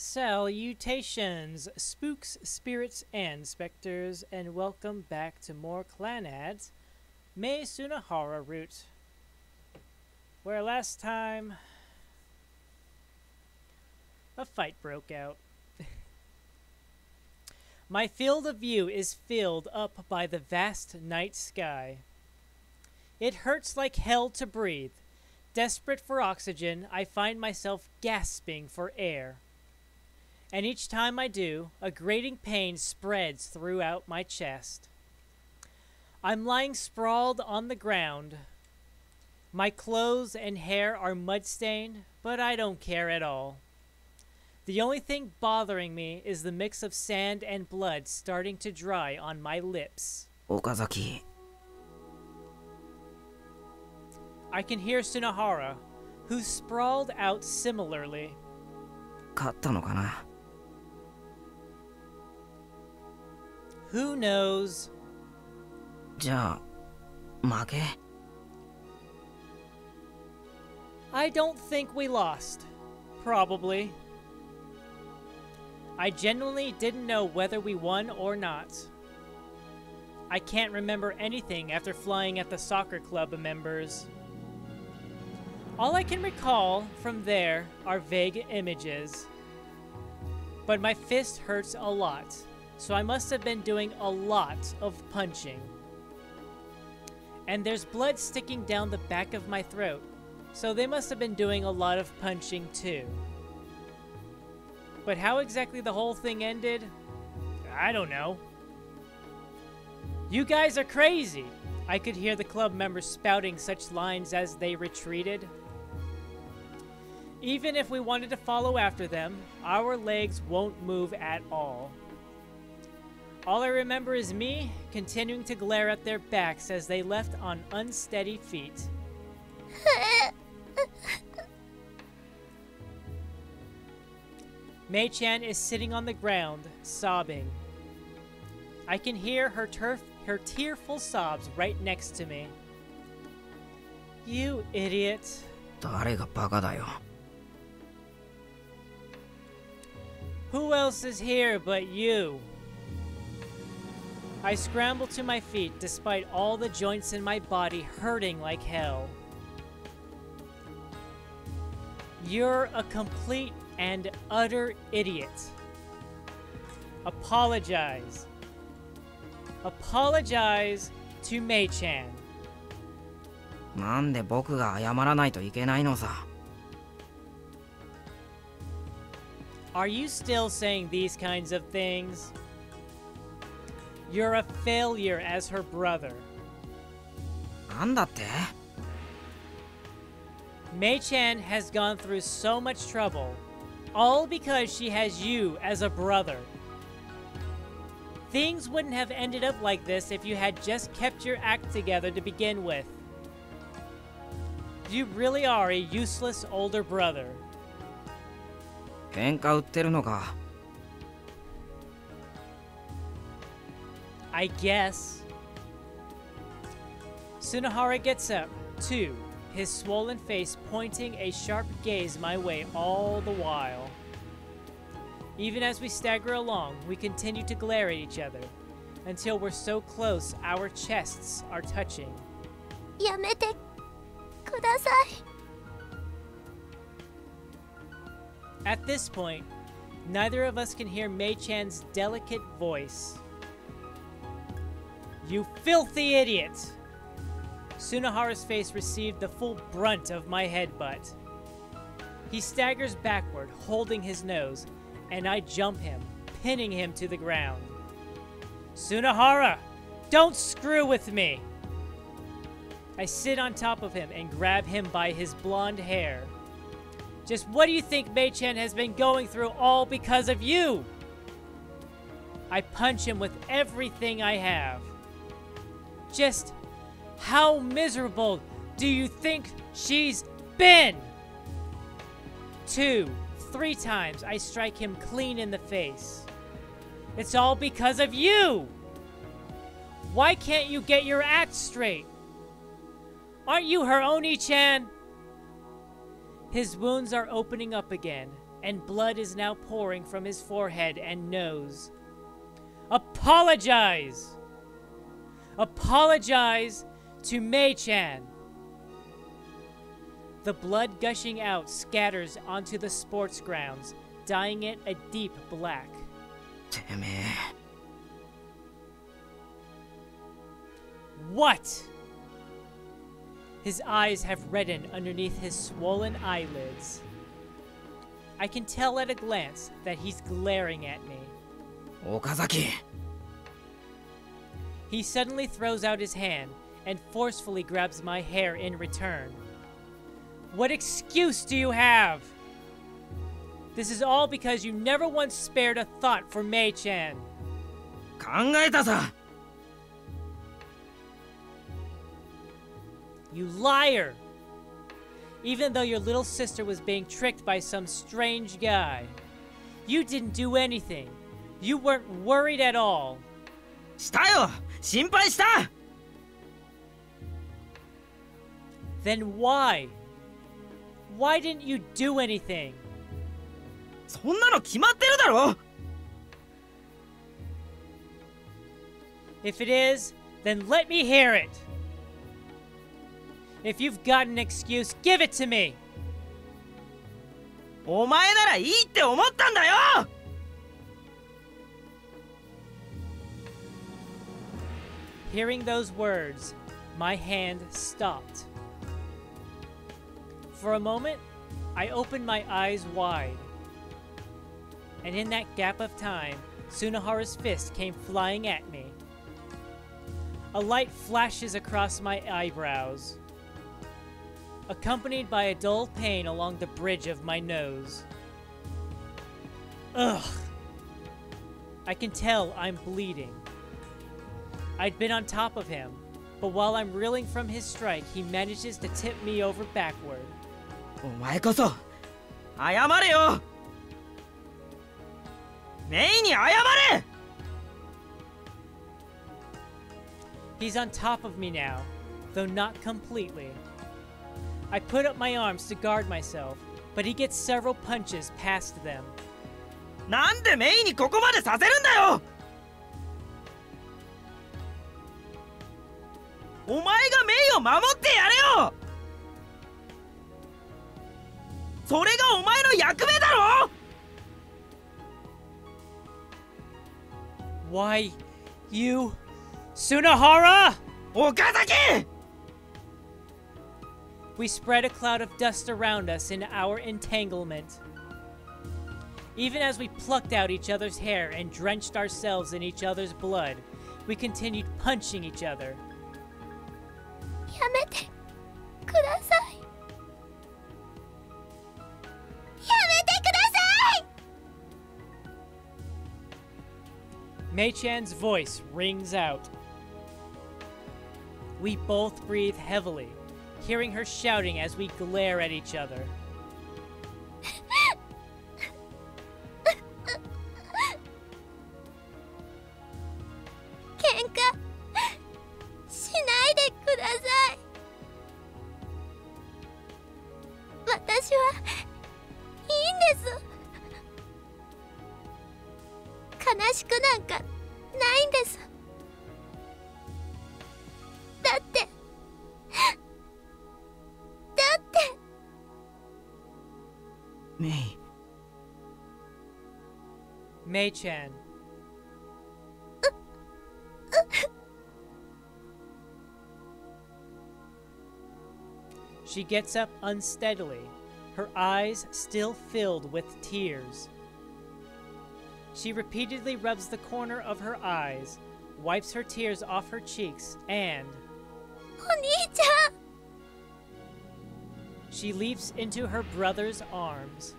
Salutations, spooks, spirits, and specters, and welcome back to more Clannad, May Sunohara route. Where last time a fight broke out. My field of view is filled up by the vast night sky. It hurts like hell to breathe. Desperate for oxygen, I find myself gasping for air. And each time I do, a grating pain spreads throughout my chest. I'm lying sprawled on the ground. My clothes and hair are mud-stained, but I don't care at all. The only thing bothering me is the mix of sand and blood starting to dry on my lips. Okazaki. I can hear Sunohara, who's sprawled out similarly. 勝ったのかな? Who knows? じゃあ、負け? I don't think we lost. Probably. I genuinely didn't know whether we won or not. I can't remember anything after flying at the soccer club members. All I can recall from there are vague images. But my fist hurts a lot, so I must have been doing a lot of punching. And there's blood sticking down the back of my throat, so they must have been doing a lot of punching too. But how exactly the whole thing ended, I don't know. You guys are crazy! I could hear the club members spouting such lines as they retreated. Even if we wanted to follow after them, our legs won't move at all. All I remember is me continuing to glare at their backs as they left on unsteady feet. Mei-chan is sitting on the ground, sobbing. I can hear her tearful sobs right next to me. You idiot. 誰がバカだよ? Who else is here but you? I scramble to my feet despite all the joints in my body hurting like hell. You're a complete and utter idiot. Apologize. Apologize to Mei-chan. なんで僕が謝らないといけないのさ? Are you still saying these kinds of things? You're a failure as her brother. なんだって? Mei-chan has gone through so much trouble, all because she has you as a brother. Things wouldn't have ended up like this if you had just kept your act together to begin with. You really are a useless older brother. 喧嘩売ってるのか? I guess. Sunohara gets up, too, his swollen face pointing a sharp gaze my way all the while. Even as we stagger along, we continue to glare at each other, until we're so close our chests are touching. やめてください. At this point, neither of us can hear Mei-chan's delicate voice. You filthy idiot! Sunohara's face received the full brunt of my headbutt. He staggers backward, holding his nose, and I jump him, pinning him to the ground. Sunohara! Don't screw with me! I sit on top of him and grab him by his blonde hair. Just what do you think Mei-chan has been going through all because of you? I punch him with everything I have. Just how miserable do you think she's been? 2, 3 times I strike him clean in the face. It's all because of you! Why can't you get your act straight? Aren't you her Oni-chan? His wounds are opening up again, and blood is now pouring from his forehead and nose. Apologize! Apologize to Mei-chan! The blood gushing out scatters onto the sports grounds, dyeing it a deep black. てめえ What? His eyes have reddened underneath his swollen eyelids. I can tell at a glance that he's glaring at me. 岡崎 He suddenly throws out his hand and forcefully grabs my hair in return. What excuse do you have? This is all because you never once spared a thought for Mei-chan. 考えたさ You liar! Even though your little sister was being tricked by some strange guy, you didn't do anything. You weren't worried at all. したよ心配した Then why? Why didn't you do anything? そんなの決まってるだろ If it is, then let me hear it. If you've got an excuse, give it to me. お前ならいいって思ったんだよ Hearing those words, my hand stopped. For a moment, I opened my eyes wide. And in that gap of time, Sunohara's fist came flying at me. A light flashes across my eyebrows, accompanied by a dull pain along the bridge of my nose. Ugh! I can tell I'm bleeding. I'd been on top of him, but while I'm reeling from his strike, he manages to tip me over backward. お前こそ謝れよメイに謝れ He's on top of me now, though not completely. I put up my arms to guard myself, but he gets several punches past them. なんでメイにここまでさせるんだよお前がメイを守ってやれよそれがお前の役目だろ Why, you... Sunohara! 岡崎 We spread a cloud of dust around us in our entanglement. Even as we plucked out each other's hair and drenched ourselves in each other's blood, we continued punching each other. やめてくださいやめてください Mei-chan's voice rings out. We both breathe heavily, hearing her shouting as we glare at each other. Mei-chan. She gets up unsteadily, her eyes still filled with tears. She repeatedly rubs the corner of her eyes, wipes her tears off her cheeks, and... お兄ちゃん She leaps into her brother's arms.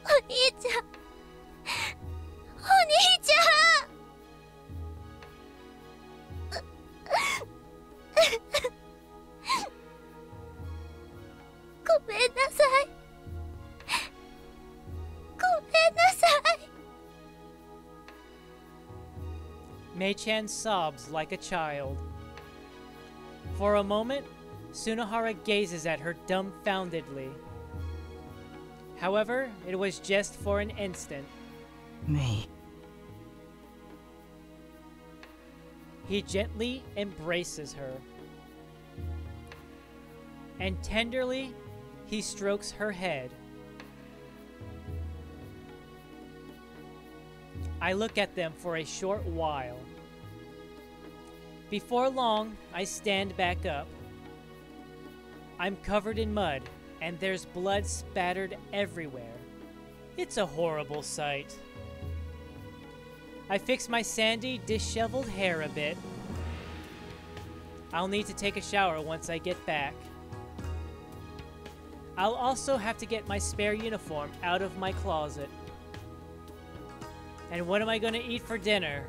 お兄ちゃんお兄ちゃんごめんなさいごめんなさい Mei-chan sobs like a child. For a moment, Sunohara gazes at her dumbfoundedly. However, it was just for an instant. Me. He gently embraces her. And tenderly, he strokes her head. I look at them for a short while. Before long, I stand back up. I'm covered in mud, and there's blood spattered everywhere. It's a horrible sight. I fix my sandy, disheveled hair a bit. I'll need to take a shower once I get back. I'll also have to get my spare uniform out of my closet. And what am I going to eat for dinner?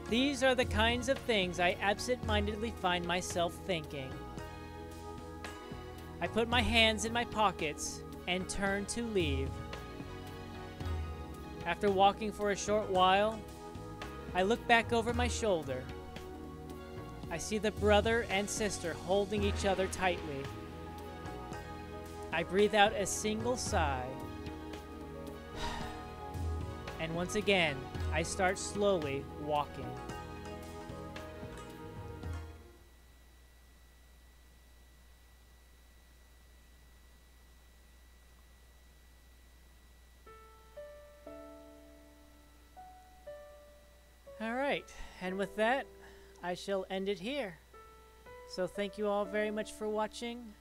These are the kinds of things I absent-mindedly find myself thinking. I put my hands in my pockets and turn to leave. After walking for a short while, I look back over my shoulder. I see the brother and sister holding each other tightly. I breathe out a single sigh. And once again, I start slowly walking. Alright, and with that, I shall end it here. So thank you all very much for watching,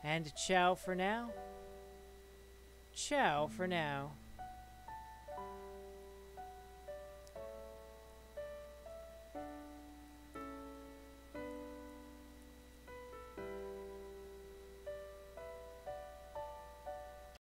and ciao for now. Ciao for now.